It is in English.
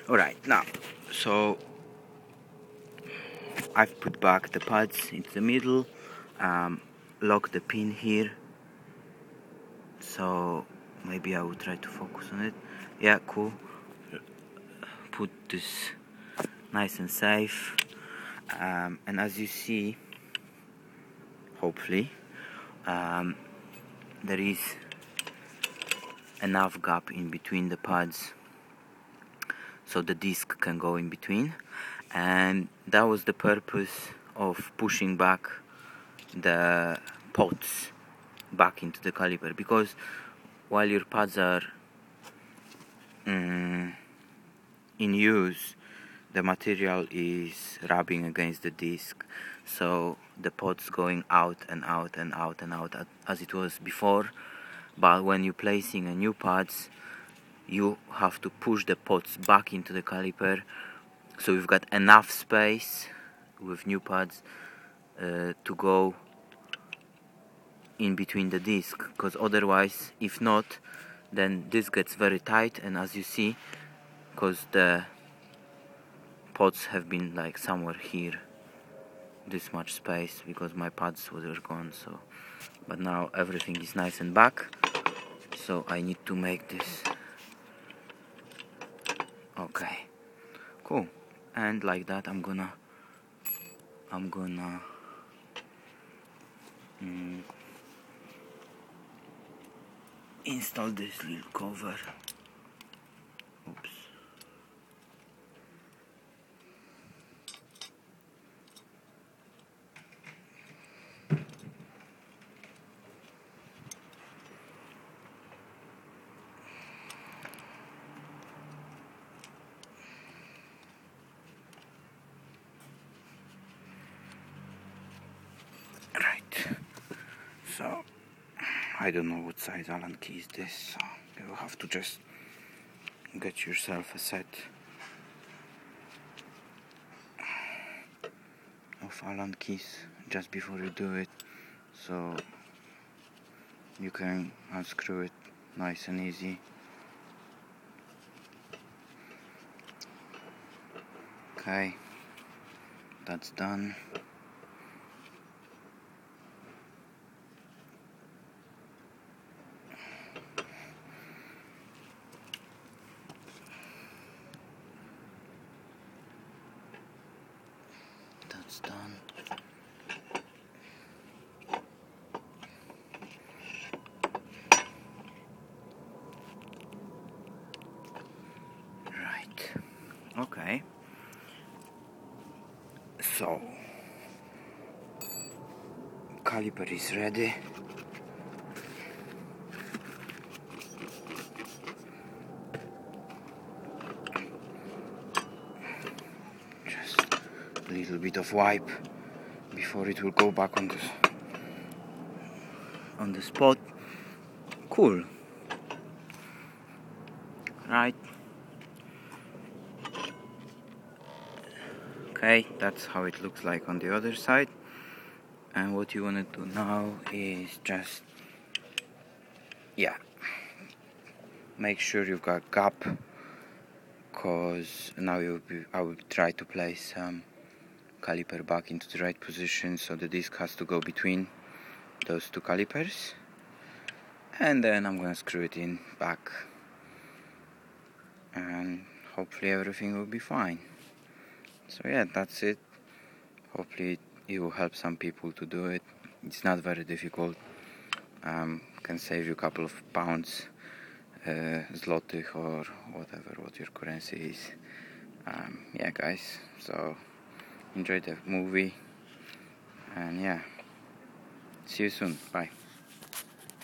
Alright, now, so I've put back the pads into the middle, lock the pin here, so maybe I will try to focus on it. Yeah, cool. Put this nice and safe, and as you see, hopefully, there is enough gap in between the pads so the disc can go in between, and that was the purpose of pushing back the pots back into the caliper, because while your pads are in use, the material is rubbing against the disc, so the pot's going out and out and out and out as it was before. But when you're placing a new pads, you have to push the pots back into the caliper, so you've got enough space with new pads to go in between the disc, because otherwise, if not, then this gets very tight. And as you see, because the pots have been like somewhere here, this much space, because my pads were gone, so but now everything is nice and back, so I need to make this. Okay, cool. And like that I'm gonna install this little cover. Oops. Right, so I don't know what size Allen key is this, so you'll have to just get yourself a set of Allen keys just before you do it, so you can unscrew it nice and easy. Okay, that's done. That's done. Right. Okay. So, caliper is ready. Just a little bit of wipe before it will go back on the spot. Cool. Right. Okay, that's how it looks like on the other side. And what you want to do now is just, make sure you've got gap, because now I will try to place caliper back into the right position, so the disc has to go between those two calipers, and then I'm gonna screw it in back, and hopefully everything will be fine. So yeah, that's it. Hopefully it will help some people to do it. It's not very difficult. Can save you a couple of pounds, zlotych or whatever what your currency is. Yeah guys, so enjoy the movie, and yeah, see you soon, bye.